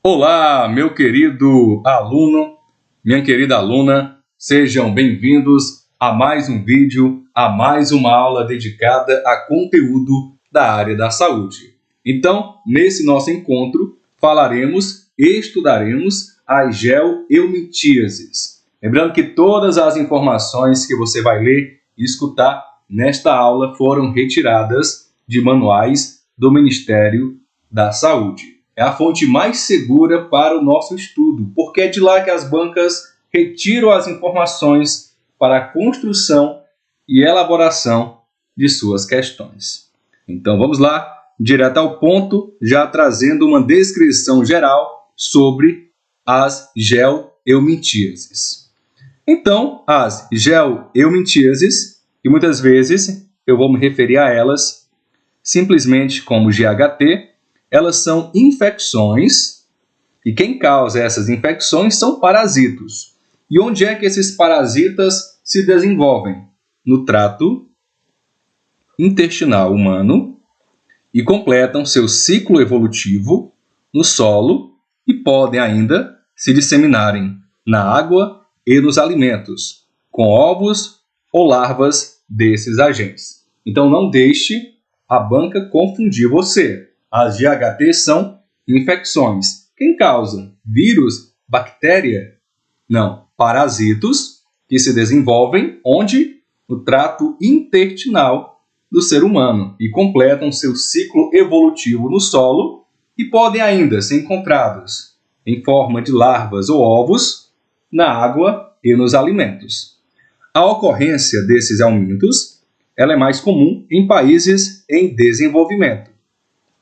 Olá, meu querido aluno, minha querida aluna, sejam bem-vindos a mais um vídeo, a mais uma aula dedicada a conteúdo da área da saúde. Então, nesse nosso encontro, estudaremos as geoeumintíases. Lembrando que todas as informações que você vai ler e escutar nesta aula foram retiradas de manuais do Ministério da Saúde. É a fonte mais segura para o nosso estudo, porque é de lá que as bancas retiram as informações para a construção e elaboração de suas questões. Então vamos lá, direto ao ponto, já trazendo uma descrição geral sobre as geoeumintíases. Então, as geoeumintíases, e muitas vezes eu vou me referir a elas simplesmente como GHT, elas são infecções, e quem causa essas infecções são parasitos. E onde é que esses parasitas se desenvolvem? No trato intestinal humano e completam seu ciclo evolutivo no solo e podem ainda se disseminarem na água e nos alimentos, com ovos ou larvas desses agentes. Então não deixe a banca confundir você. As GHT são infecções. Quem causa? Vírus? Bactéria? Não. Parasitos que se desenvolvem onde? No trato intestinal do ser humano e completam seu ciclo evolutivo no solo e podem ainda ser encontrados em forma de larvas ou ovos na água e nos alimentos. A ocorrência desses aumentos ela é mais comum em países em desenvolvimento.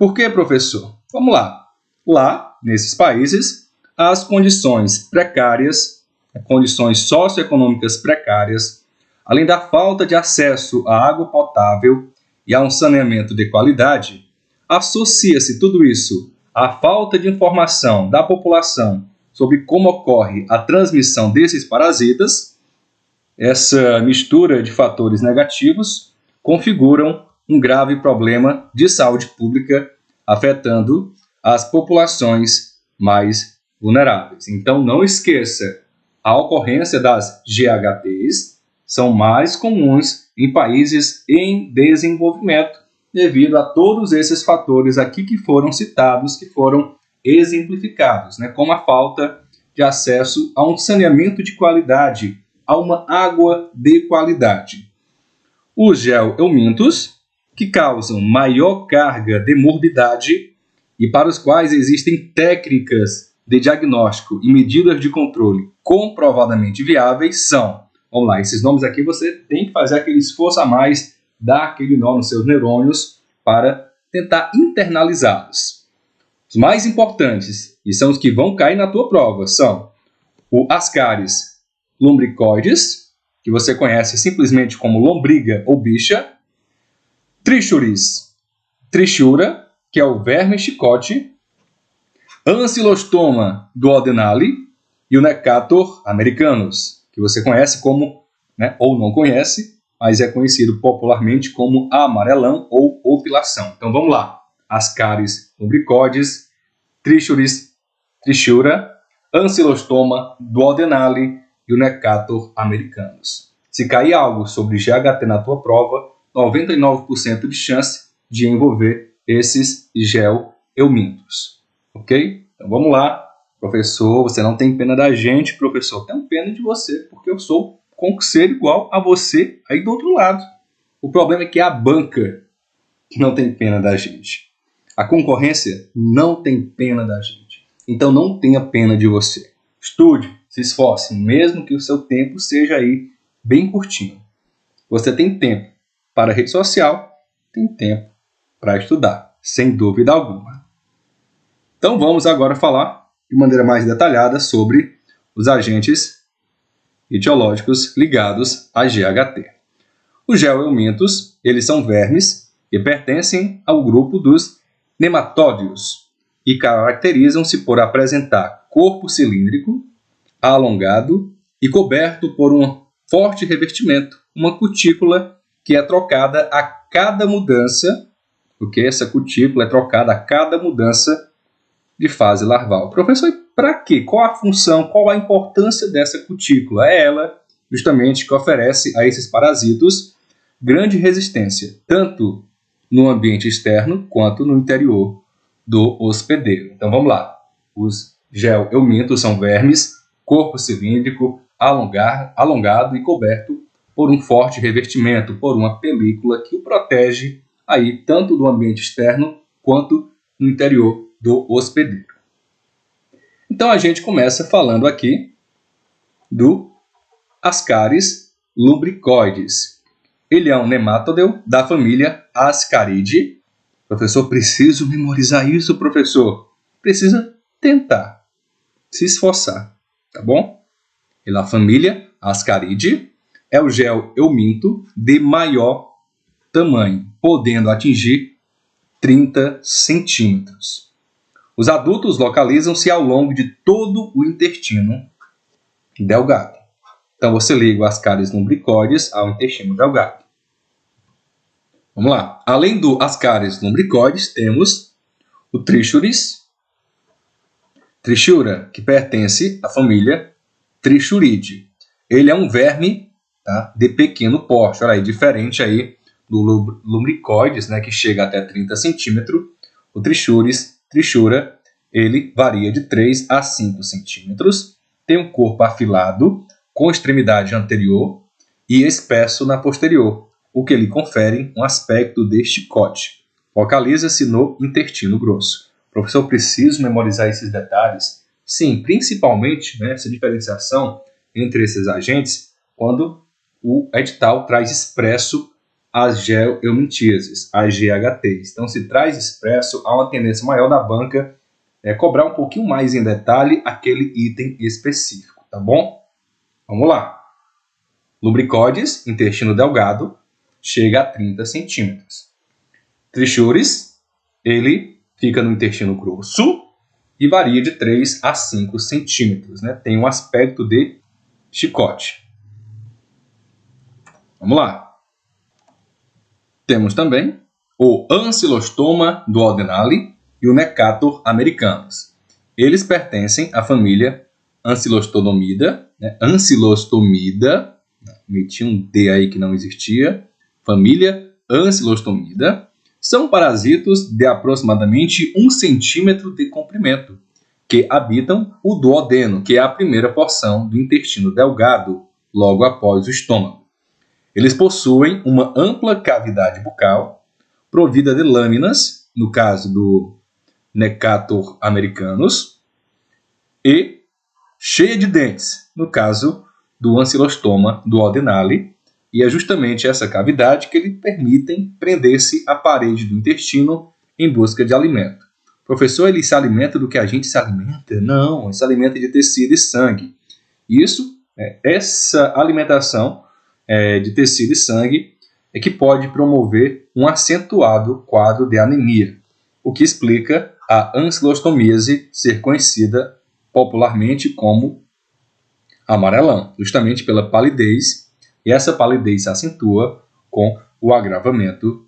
Por que, professor? Vamos lá. Lá, nesses países, as condições precárias, condições socioeconômicas precárias, além da falta de acesso à água potável e a um saneamento de qualidade, associa-se tudo isso à falta de informação da população sobre como ocorre a transmissão desses parasitas. Essa mistura de fatores negativos configuram um grave problema de saúde pública afetando as populações mais vulneráveis. Então, não esqueça, a ocorrência das GHTs são mais comuns em países em desenvolvimento, devido a todos esses fatores aqui que foram citados, que foram exemplificados, como a falta de acesso a um saneamento de qualidade, a uma água de qualidade. Os geoeumintos, que causam maior carga de morbidade e para os quais existem técnicas de diagnóstico e medidas de controle comprovadamente viáveis, são, vamos lá, esses nomes aqui você tem que fazer aquele esforço a mais, dar aquele nó nos seus neurônios para tentar internalizá-los. Os mais importantes, e são os que vão cair na tua prova, são o Ascaris lumbricoides, que você conhece simplesmente como lombriga ou bicha, Trichuris trichura, que é o verme chicote, Ancylostoma duodenale e o Necator americanus, que você conhece como, ou não conhece, mas é conhecido popularmente como amarelão ou opilação. Então vamos lá. Ascaris lumbricoides, Trichuris trichura, Ancylostoma duodenale e o Necator americanus. Se cair algo sobre GHT na tua prova, 99% de chance de envolver esses geoeumintos. Ok? Então vamos lá. Professor, você não tem pena da gente, professor. Eu tenho pena de você, porque eu sou concurseiro igual a você aí do outro lado. O problema é que é a banca que não tem pena da gente. A concorrência não tem pena da gente. Então não tenha pena de você. Estude, se esforce, mesmo que o seu tempo seja aí bem curtinho. Você tem tempo para a rede social, tem tempo para estudar, sem dúvida alguma. Então vamos agora falar de maneira mais detalhada sobre os agentes etiológicos ligados a GHT. Os geoeumintos, eles são vermes e pertencem ao grupo dos nematódeos e caracterizam-se por apresentar corpo cilíndrico, alongado e coberto por um forte revestimento, uma cutícula que é trocada a cada mudança, porque essa cutícula é trocada a cada mudança de fase larval. Professor, e para quê? Qual a função, qual a importância dessa cutícula? É ela, justamente, que oferece a esses parasitos grande resistência, tanto no ambiente externo quanto no interior do hospedeiro. Então vamos lá. Os geoeumintos são vermes, corpo cilíndrico, alongado e coberto por um forte revestimento, por uma película que o protege aí tanto do ambiente externo quanto no interior do hospedeiro. Então a gente começa falando aqui do Ascaris lumbricoides. Ele é um nematodeu da família Ascaridae. Professor, preciso memorizar isso, professor. Precisa tentar, se esforçar, tá bom? Ele é a família Ascaridae, é o geoeuminto de maior tamanho, podendo atingir 30 centímetros. Os adultos localizam-se ao longo de todo o intestino delgado. Então você liga o Ascaris lumbricoides ao intestino delgado. Vamos lá. Além do Ascaris lumbricoides, temos o Trichuris, Trichura, que pertence à família Trichuridae. Ele é um verme, tá, de pequeno porte. Olha aí, diferente aí do lumbricoides, né, que chega até 30 centímetros. O Trichura, ele varia de 3 a 5 centímetros. Tem um corpo afilado, com extremidade anterior e espesso na posterior, o que lhe confere um aspecto de chicote. Localiza-se no intestino grosso. Professor, preciso memorizar esses detalhes? Sim, principalmente, né, essa diferenciação entre esses agentes, quando o edital traz expresso as geoeumintíases, as GHTs. Então, se traz expresso, há uma tendência maior da banca cobrar um pouquinho mais em detalhe aquele item específico, tá bom? Vamos lá. Lumbricoides, intestino delgado, chega a 30 centímetros. Trichures, ele fica no intestino grosso e varia de 3 a 5 centímetros. Né? Tem um aspecto de chicote. Vamos lá. Temos também o Ancylostoma duodenale e o Necator americanus. Eles pertencem à família Ancylostomida, né? Ancylostomida, meti um D aí que não existia, família Ancylostomida, são parasitos de aproximadamente 1 centímetro de comprimento, que habitam o duodeno, que é a primeira porção do intestino delgado, logo após o estômago. Eles possuem uma ampla cavidade bucal, provida de lâminas, no caso do Necator americanus, e cheia de dentes, no caso do Ancylostoma duodenale, e é justamente essa cavidade que lhe permitem prender-se à parede do intestino em busca de alimento. Professor, ele se alimenta do que a gente se alimenta? Não, ele se alimenta de tecido e sangue. Essa alimentação de tecido e sangue é que pode promover um acentuado quadro de anemia, o que explica a ancilostomíase ser conhecida popularmente como amarelão, justamente pela palidez, e essa palidez se acentua com o agravamento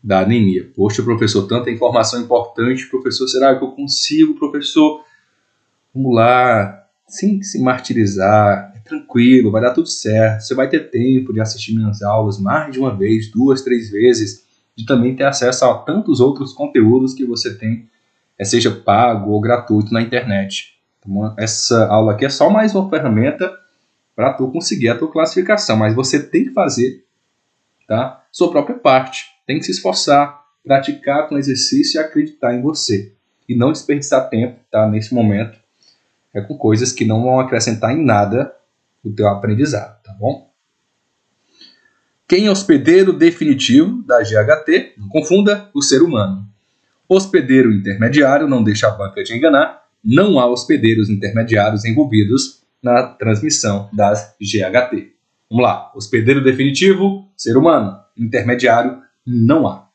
da anemia. Poxa, professor, tanta informação importante, professor, será que eu consigo, professor? Vamos lá, sem se martirizar, é tranquilo, vai dar tudo certo, você vai ter tempo de assistir minhas aulas mais de uma vez, 2, 3 vezes, de também ter acesso a tantos outros conteúdos que você tem, seja pago ou gratuito na internet. Então, essa aula aqui é só mais uma ferramenta para tu conseguir a tua classificação, mas você tem que fazer, tá, sua própria parte, tem que se esforçar, praticar com exercício e acreditar em você, e não desperdiçar tempo, tá, nesse momento, com coisas que não vão acrescentar em nada o teu aprendizado, tá bom? Quem é hospedeiro definitivo da GHT? Não confunda, o ser humano. Hospedeiro intermediário, não deixa a banca te enganar, não há hospedeiros intermediários envolvidos na transmissão das GHT. Vamos lá, hospedeiro definitivo, ser humano, intermediário, não há.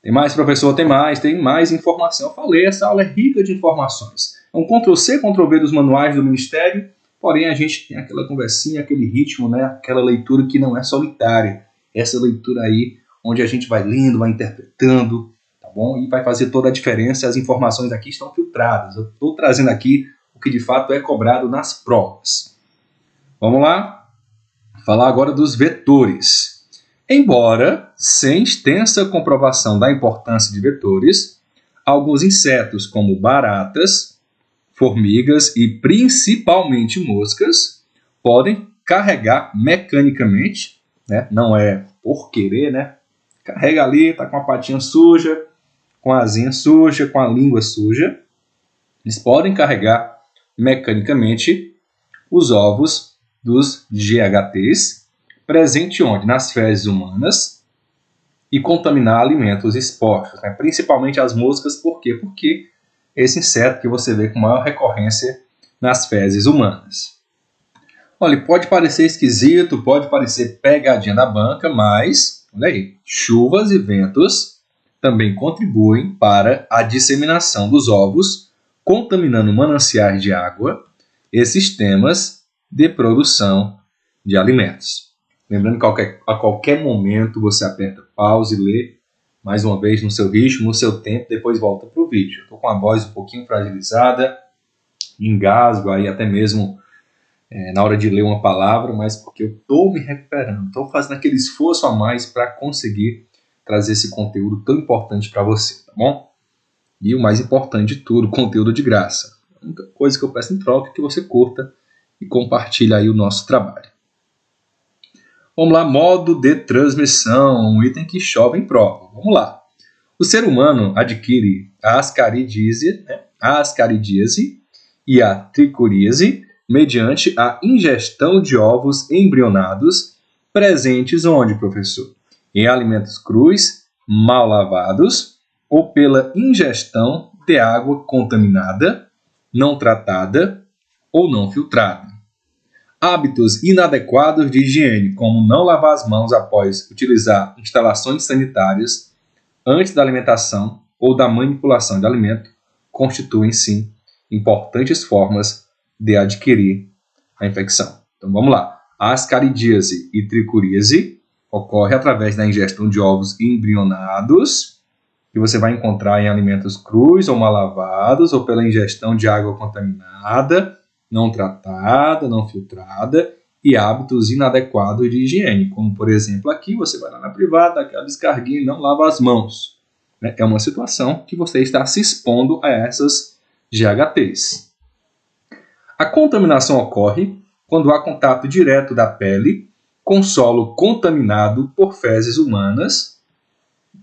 Tem mais, professor? Tem mais informação. Eu falei, essa aula é rica de informações. É um Ctrl+C, Ctrl+V dos manuais do Ministério, porém a gente tem aquela conversinha, aquele ritmo, né? Aquela leitura que não é solitária. Essa leitura aí, onde a gente vai lendo, vai interpretando, tá bom? E vai fazer toda a diferença, as informações aqui estão filtradas. Eu estou trazendo aqui o que de fato é cobrado nas provas. Vamos lá? Falar agora dos vetores. Embora, sem extensa comprovação da importância de vetores, alguns insetos como baratas, formigas e principalmente moscas podem carregar mecanicamente, né? Não é por querer, né? Carrega ali, está com a patinha suja, com a asinha suja, com a língua suja. Eles podem carregar mecanicamente os ovos dos GHTs, presente onde? Nas fezes humanas, e contaminar alimentos expostos, né? Principalmente as moscas. Por quê? Porque esse inseto que você vê com maior recorrência nas fezes humanas. Olha, pode parecer esquisito, pode parecer pegadinha da banca, mas, olha aí, chuvas e ventos também contribuem para a disseminação dos ovos, contaminando mananciais de água e sistemas de produção de alimentos. Lembrando que a qualquer momento você aperta pause e lê mais uma vez no seu ritmo, no seu tempo, depois volta para o vídeo. Estou com a voz um pouquinho fragilizada, engasgo aí até mesmo na hora de ler uma palavra, mas porque eu estou me recuperando, estou fazendo aquele esforço a mais para conseguir trazer esse conteúdo tão importante para você, tá bom? E o mais importante de tudo, conteúdo de graça. A única coisa que eu peço em troca é que você curta e compartilhe aí o nosso trabalho. Vamos lá, modo de transmissão, um item que chove em prova. Vamos lá. O ser humano adquire a ascaridíase, e a tricoríase mediante a ingestão de ovos embrionados presentes onde, professor? Em alimentos crus, mal lavados ou pela ingestão de água contaminada, não tratada ou não filtrada. Hábitos inadequados de higiene, como não lavar as mãos após utilizar instalações sanitárias antes da alimentação ou da manipulação de alimento, constituem, sim, importantes formas de adquirir a infecção. Então vamos lá. A ascaridíase e tricoríase ocorre através da ingestão de ovos embrionados, que você vai encontrar em alimentos crus ou mal lavados, ou pela ingestão de água contaminada, não tratada, não filtrada, e hábitos inadequados de higiene, como por exemplo aqui, você vai lá na privada, aquela descarguinha e não lava as mãos. É uma situação que você está se expondo a essas GHTs. A contaminação ocorre quando há contato direto da pele com solo contaminado por fezes humanas,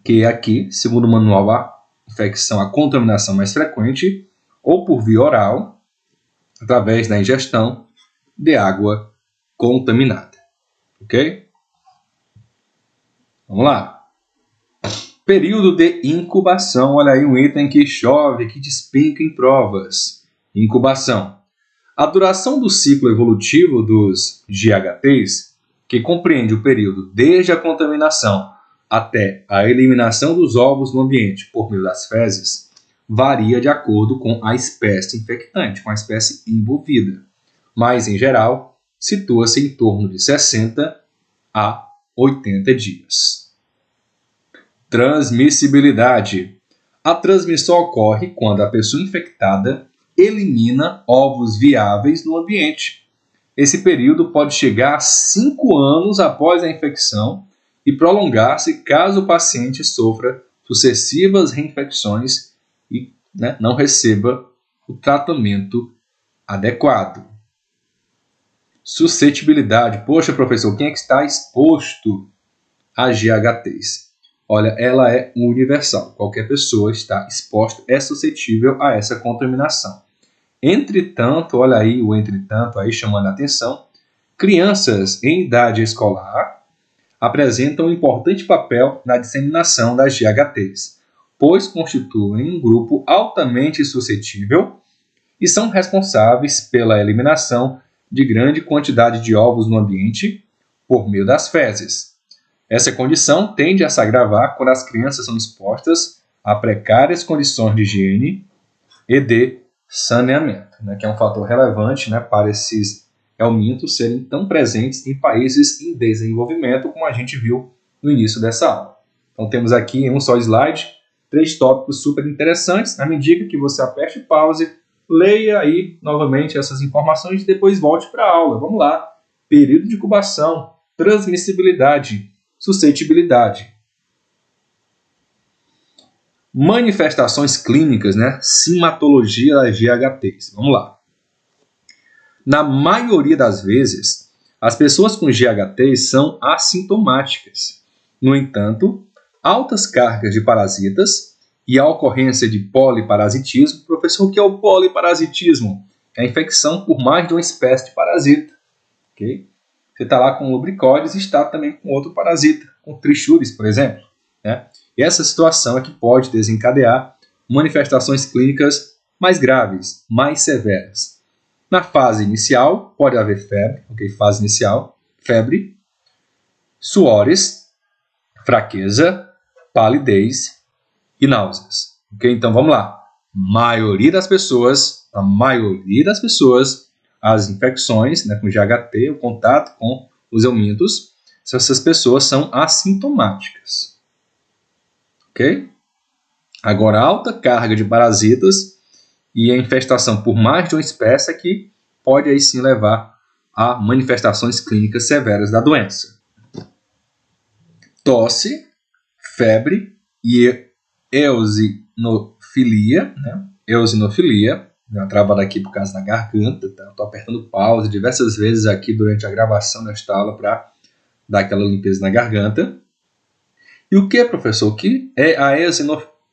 que aqui, segundo o manual, a infecção, a contaminação mais frequente, ou por via oral, através da ingestão de água contaminada. Ok? Vamos lá. Período de incubação. Olha aí um item que chove, que despenca em provas. Incubação. A duração do ciclo evolutivo dos GHTs, que compreende o período desde a contaminação até a eliminação dos ovos no ambiente por meio das fezes, varia de acordo com a espécie infectante, com a espécie envolvida. Mas, em geral, situa-se em torno de 60 a 80 dias. Transmissibilidade. A transmissão ocorre quando a pessoa infectada elimina ovos viáveis no ambiente. Esse período pode chegar a 5 anos após a infecção e prolongar-se caso o paciente sofra sucessivas reinfecções e não receba o tratamento adequado. Suscetibilidade. Poxa, professor, quem é que está exposto a GHTs? Olha, ela é universal. Qualquer pessoa está exposta, é suscetível a essa contaminação. Entretanto, olha aí o entretanto aí chamando a atenção, crianças em idade escolar apresentam um importante papel na disseminação das GHTs, pois constituem um grupo altamente suscetível e são responsáveis pela eliminação de grande quantidade de ovos no ambiente por meio das fezes. Essa condição tende a se agravar quando as crianças são expostas a precárias condições de higiene e de saneamento, que é um fator relevante para esses helmintos serem tão presentes em países em desenvolvimento, como a gente viu no início dessa aula. Então temos aqui em um só slide 3 tópicos super interessantes. Na medida que você aperte pause, leia aí novamente essas informações e depois volte para a aula. Vamos lá. Período de incubação, transmissibilidade, suscetibilidade. Manifestações clínicas, né? Simatologia das GHTs. Vamos lá. Na maioria das vezes, as pessoas com GHTs são assintomáticas. No entanto, altas cargas de parasitas e a ocorrência de poliparasitismo. Professor, o que é o poliparasitismo? É a infecção por mais de uma espécie de parasita. Okay? Você está lá com lubricoides e está também com outro parasita, com trichuris, por exemplo. Né? E essa situação é que pode desencadear manifestações clínicas mais graves, mais severas. Na fase inicial, pode haver febre, fase inicial, febre, suores, fraqueza, palidez e náuseas. Então vamos lá. A maioria das pessoas, as infecções, né, com GHT, o contato com os eumintos, essas pessoas são assintomáticas. Ok? Agora, alta carga de parasitas e a infestação por mais de uma espécie que pode aí sim levar a manifestações clínicas severas da doença. Tosse, febre e eosinofilia, né? Eosinofilia, deu uma travada aqui por causa da garganta, tá? Estou apertando pause diversas vezes aqui durante a gravação desta aula para dar aquela limpeza na garganta. E o que, professor? O que é a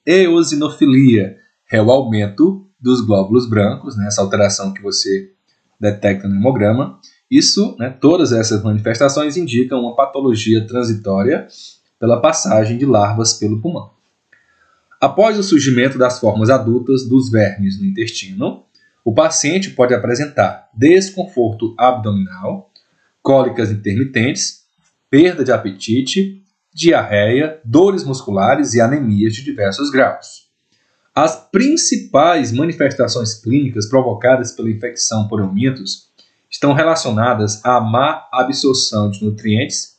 eosinofilia? É o aumento dos glóbulos brancos, né? Essa alteração que você detecta no hemograma. Isso, né, todas essas manifestações indicam uma patologia transitória pela passagem de larvas pelo pulmão. Após o surgimento das formas adultas dos vermes no intestino, o paciente pode apresentar desconforto abdominal, cólicas intermitentes, perda de apetite, diarreia, dores musculares e anemias de diversos graus. As principais manifestações clínicas provocadas pela infecção por eumintos estão relacionadas à má absorção de nutrientes,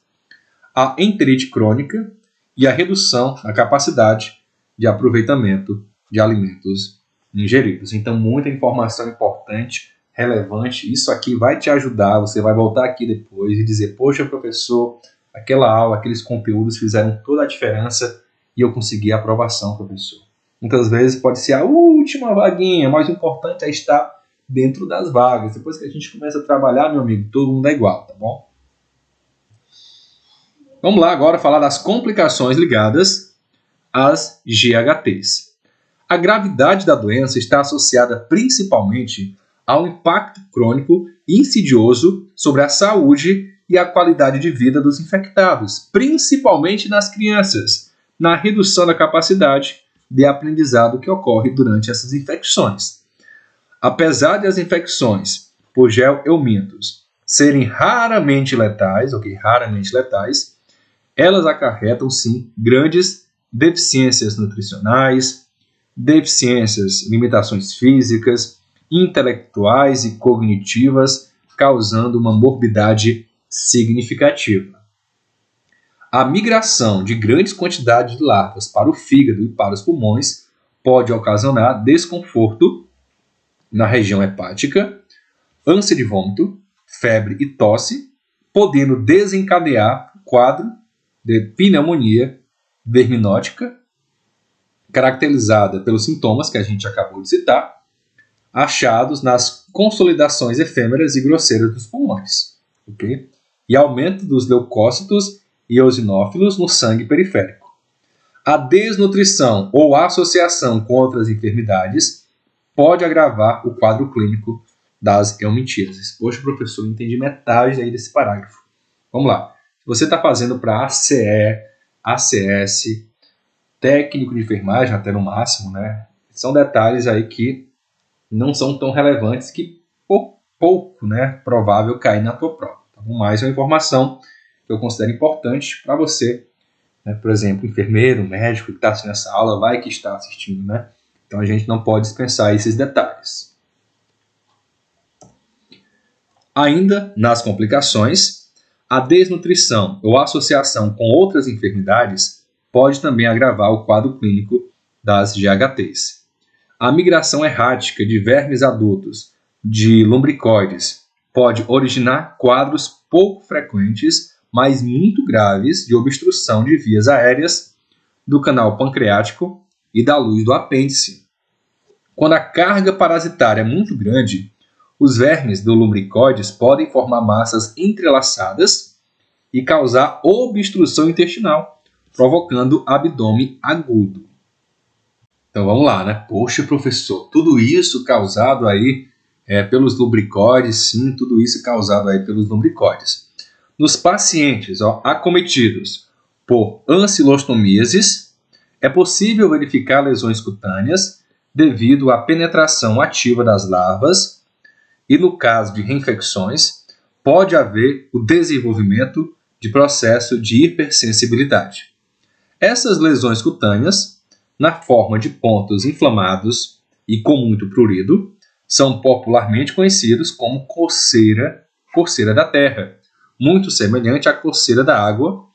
à enterite crônica e à redução da capacidade de aproveitamento de alimentos ingeridos. Então, muita informação importante, relevante. Isso aqui vai te ajudar. Você vai voltar aqui depois e dizer: poxa, professor, aquela aula, aqueles conteúdos fizeram toda a diferença e eu consegui a aprovação, professor. Muitas vezes pode ser a última vaguinha, mas o importante é estar dentro das vagas. Depois que a gente começa a trabalhar, meu amigo, todo mundo é igual, tá bom? Vamos lá agora falar das complicações ligadas às GHTs. A gravidade da doença está associada principalmente ao impacto crônico e insidioso sobre a saúde e a qualidade de vida dos infectados, principalmente nas crianças, na redução da capacidade de aprendizado que ocorre durante essas infecções. Apesar de as infecções por eumintos serem raramente letais, elas acarretam sim grandes deficiências nutricionais, deficiências, limitações físicas, intelectuais e cognitivas, causando uma morbidade significativa. A migração de grandes quantidades de larvas para o fígado e para os pulmões pode ocasionar desconforto na região hepática, ânsia de vômito, febre e tosse, podendo desencadear o quadro de pneumonia verminótica, caracterizada pelos sintomas que a gente acabou de citar, achados nas consolidações efêmeras e grosseiras dos pulmões, ok? E aumento dos leucócitos e eosinófilos no sangue periférico. A desnutrição ou associação com outras enfermidades pode agravar o quadro clínico das eumintíases. Poxa, professor, eu entendi metade aí desse parágrafo. Vamos lá. Se você está fazendo para ACE, ACS, técnico de enfermagem até no máximo, né? São detalhes aí que não são tão relevantes que pouco, né, provável cair na tua prova. Tá bom? Mais uma informação que eu considero importante para você, né? Por exemplo, enfermeiro, médico que está assistindo essa aula, vai que está assistindo, né? Então a gente não pode dispensar esses detalhes. Ainda nas complicações, a desnutrição ou associação com outras enfermidades pode também agravar o quadro clínico das GHTs. A migração errática de vermes adultos de lumbricoides pode originar quadros pouco frequentes, mas muito graves, de obstrução de vias aéreas do canal pancreático e da luz do apêndice. Quando a carga parasitária é muito grande, os vermes do lumbricoides podem formar massas entrelaçadas e causar obstrução intestinal, provocando abdômen agudo. Então vamos lá, né? Poxa, professor, tudo isso causado aí pelos lumbricoides, sim, tudo isso causado aí pelos lumbricoides. Nos pacientes acometidos por ancilostomíases, é possível verificar lesões cutâneas devido à penetração ativa das larvas e, no caso de reinfecções, pode haver o desenvolvimento de processo de hipersensibilidade. Essas lesões cutâneas, na forma de pontos inflamados e com muito prurido, são popularmente conhecidos como coceira da terra, muito semelhante à coceira da água,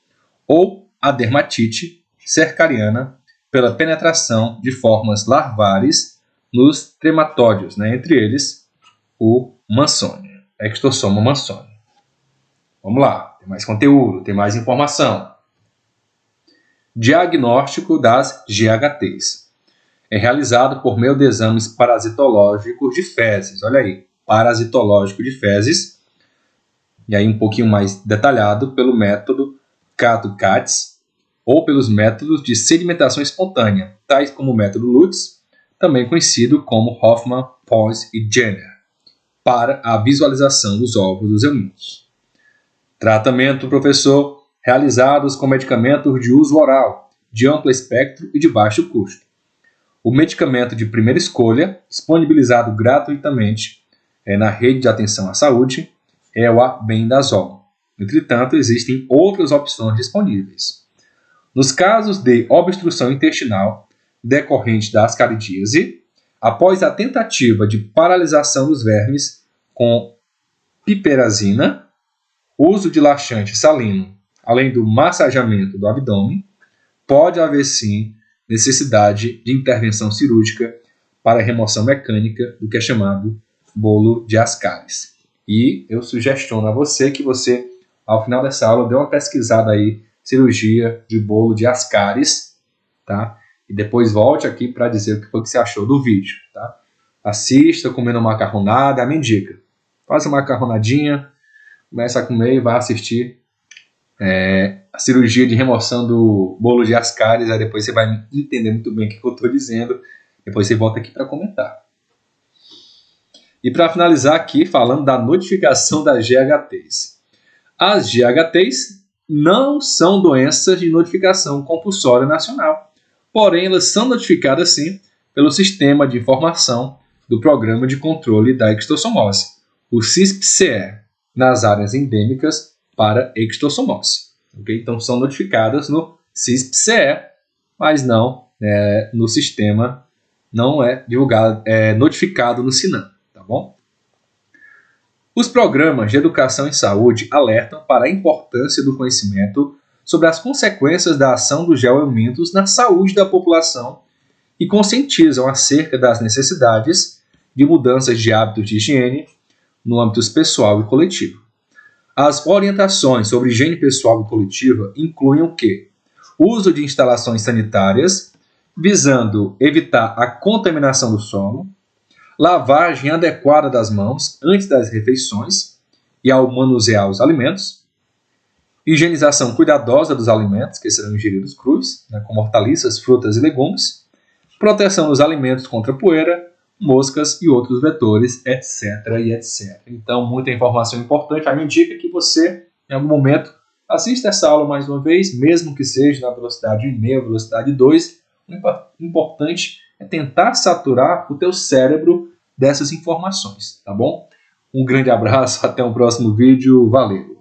ou a dermatite cercariana pela penetração de formas larvares nos trematódeos, entre eles o Mansonia, Extossoma mansonia. Vamos lá, tem mais conteúdo, tem mais informação. Diagnóstico das GHTs. É realizado por meio de exames parasitológicos de fezes. Olha aí, parasitológico de fezes. E aí um pouquinho mais detalhado pelo método Cato-Katz ou pelos métodos de sedimentação espontânea, tais como o método Lutz, também conhecido como Hoffman, Pons e Jenner, para a visualização dos ovos dos eumintos. Tratamento, professor, realizados com medicamentos de uso oral, de amplo espectro e de baixo custo. O medicamento de primeira escolha, disponibilizado gratuitamente na rede de atenção à saúde, é o albendazol. Entretanto, existem outras opções disponíveis. Nos casos de obstrução intestinal decorrente da ascaridíase, após a tentativa de paralisação dos vermes com piperazina, uso de laxante salino, além do massageamento do abdômen, pode haver sim necessidade de intervenção cirúrgica para remoção mecânica do que é chamado bolo de Ascaris. E eu sugestiono a você que você, ao final dessa aula, dê uma pesquisada aí, cirurgia de bolo de Ascaris, tá? E depois volte aqui para dizer o que foi que você achou do vídeo, tá? Assista comendo macarronada, é a minha dica. Faz uma macarronadinha, começa a comer e vai assistir a cirurgia de remoção do bolo de Ascaris, aí depois você vai entender muito bem o que eu estou dizendo, depois você volta aqui para comentar. E para finalizar aqui, falando da notificação das GHTs. As GHTs não são doenças de notificação compulsória nacional, porém elas são notificadas sim pelo Sistema de Informação do Programa de Controle da Extossomose, o CISP-CE, nas áreas endêmicas para extossomose. Okay? Então são notificadas no CISP-CE, mas não no sistema, não é divulgado, notificado no SINAM. Tá bom? Os programas de educação em saúde alertam para a importância do conhecimento sobre as consequências da ação dos geoelementos na saúde da população e conscientizam acerca das necessidades de mudanças de hábitos de higiene no âmbito pessoal e coletivo. As orientações sobre higiene pessoal e coletiva incluem o quê? Uso de instalações sanitárias, visando evitar a contaminação do solo, lavagem adequada das mãos antes das refeições e ao manusear os alimentos, higienização cuidadosa dos alimentos que serão ingeridos crus, como hortaliças, frutas e legumes, proteção dos alimentos contra poeira, moscas e outros vetores, etc. e etc. Então, muita informação importante. A minha dica é que você, em algum momento, assista essa aula mais uma vez, mesmo que seja na velocidade 1,5, velocidade 2. O importante é tentar saturar o teu cérebro dessas informações, tá bom? Um grande abraço, até o próximo vídeo, valeu!